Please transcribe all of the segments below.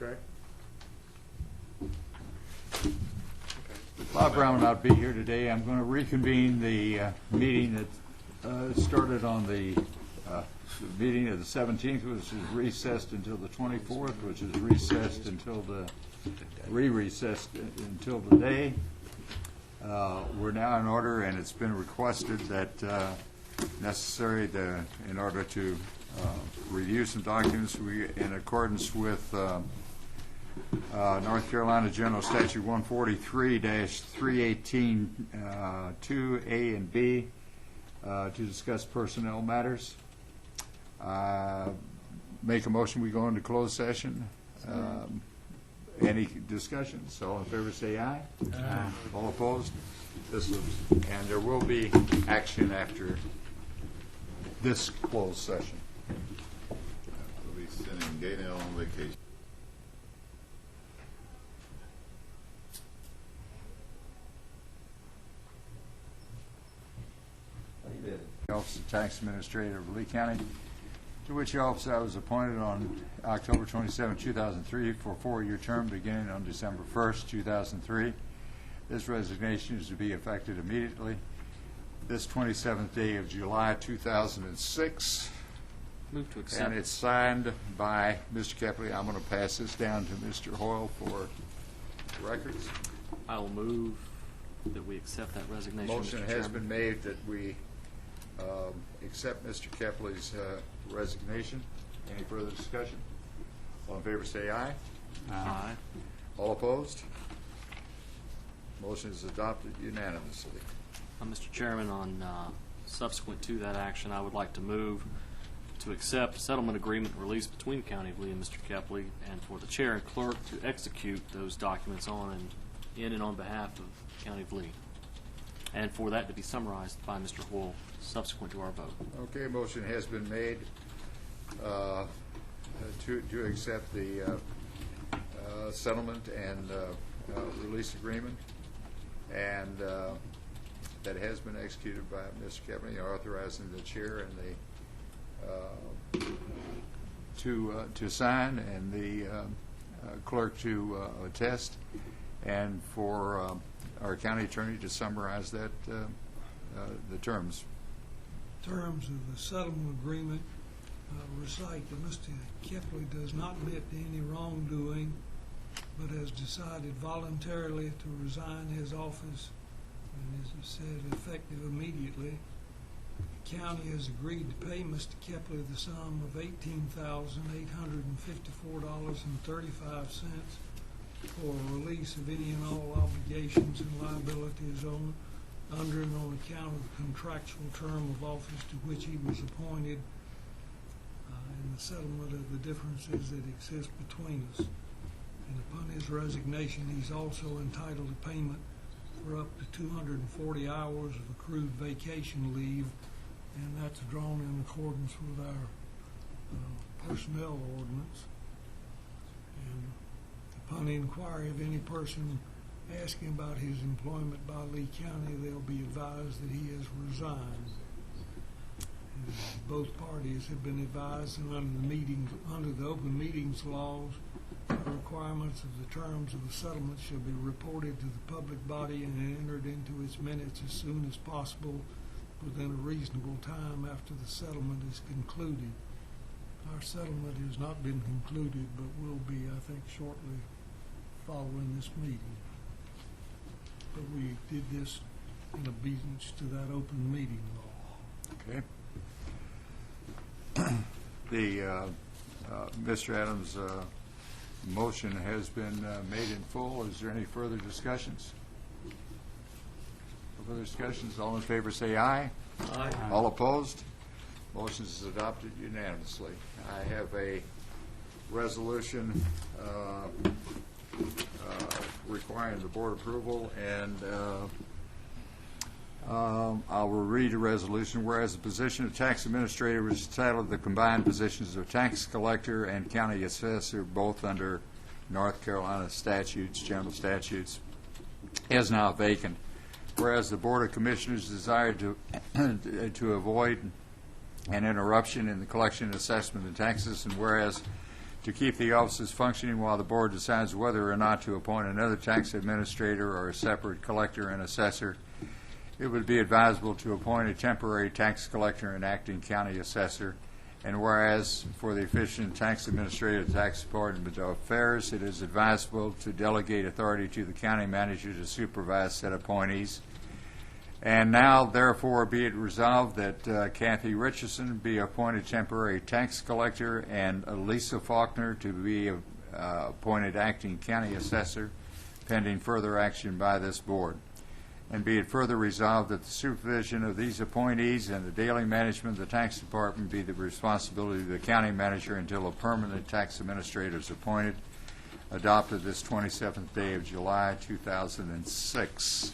Okay. Bob Brown will not be here today. I'm going to reconvene the meeting that started on the meeting of the 17th, which is recessed until the 24th, which is recessed until the recessed until the day. We're now in order, and it's been requested that necessary in order to review some documents. We, in accordance with North Carolina General Statute 143-318 2A and B, to discuss personnel matters. Make a motion we go into closed session. Any discussion? So all in favor say aye. Aye. All opposed? And there will be action after this closed session. We'll be sending Gaynell on vacation. Office of Tax Administrator of Lee County, to which office I was appointed on October 27, 2003 for a 4-year term beginning on December 1st, 2003. This resignation is to be effected immediately. This 27th day of July 2006. Move to accept. And it's signed by Mr. Kepley. I'm going to pass this down to Mr. Hoyle for records. I will move that we accept that resignation. Motion Mr. has Chairman. been made that we accept Mr. Kepley's resignation. Any further discussion? All in favor say aye. Aye. All opposed? Motion is adopted unanimously. Mr. Chairman, on subsequent to that action, I would like to move to accept a settlement agreement released between the County of Lee and Mr. Kepley, and for the chair and clerk to execute those documents on and in and on behalf of the County of Lee, and for that to be summarized by Mr. Hoyle subsequent to our vote. Okay, motion has been made to accept the settlement and release agreement, and that has been executed by Mr. Kepley, authorizing the chair and the to sign and the clerk to attest, and for our county attorney to summarize that the terms. Terms of the settlement agreement recite that Mr. Kepley does not admit to any wrongdoing, but has decided voluntarily to resign his office, and as it said, effective immediately. The county has agreed to pay Mr. Kepley the sum of $18,854.35 for release of any and all obligations and liabilities under and on account of the contractual term of office to which he was appointed, and the settlement of the differences that exist between us. And upon his resignation, he's also entitled to payment for up to 240 hours of accrued vacation leave, and that's drawn in accordance with our personnel ordinance. And upon inquiry of any person asking about his employment by Lee County, they'll be advised that he has resigned. And both parties have been advised, and under the open meetings laws, the requirements of the terms of the settlement shall be reported to the public body and entered into its minutes as soon as possible within a reasonable time after the settlement is concluded. Our settlement has not been concluded, but will be, I think, shortly following this meeting. But we did this in obedience to that open meeting law. Okay. The Mr. Adams' motion has been made in full. Is there any further discussions? No further discussions. All in favor say aye. Aye. All opposed? Motion is adopted unanimously. I have a resolution requiring the board approval, and I will read a resolution. Whereas the position of tax administrator is entitled the combined positions of tax collector and county assessor, both under North Carolina statutes, general statutes, is now vacant. Whereas the Board of Commissioners desired to avoid an interruption in the collection and assessment of taxes, and whereas to keep the offices functioning while the board decides whether or not to appoint another tax administrator or a separate collector and assessor, it would be advisable to appoint a temporary tax collector and acting county assessor. And whereas for the efficient tax administrative tax department affairs, it is advisable to delegate authority to the county manager to supervise said appointees. And now, therefore, be it resolved that Kathy Richardson be appointed temporary tax collector and Lisa Faulkner to be appointed acting county assessor, pending further action by this board. And be it further resolved that the supervision of these appointees and the daily management of the tax department be the responsibility of the county manager until a permanent tax administrator is appointed, adopted this 27th day of July, 2006.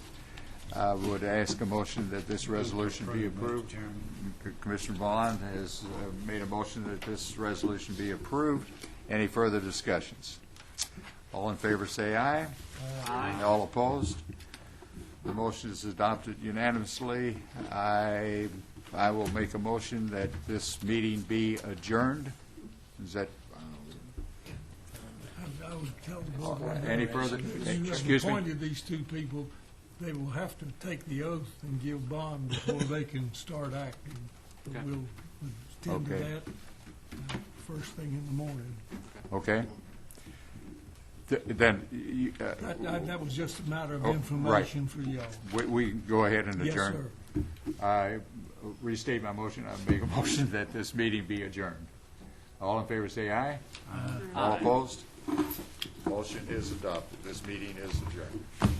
I would ask a motion that this resolution be approved. Commissioner Bond has made a motion that this resolution be approved. Any further discussions? All in favor say aye. Aye. All opposed? The motion is adopted unanimously. I will make a motion that this meeting be adjourned. Is that I was telling Bob. any further? You Excuse have me? appointed these two people, they will have to take the oath and give bond before they can start acting. Okay. We'll tend to Okay. that first thing in the morning. Okay. Then you, That was just a matter of Oh, information for y'all. we go ahead and Yes, adjourn. sir. I restate my motion. I make a motion that this meeting be adjourned. All in favor say aye. All opposed? Motion is adopted. This meeting is adjourned.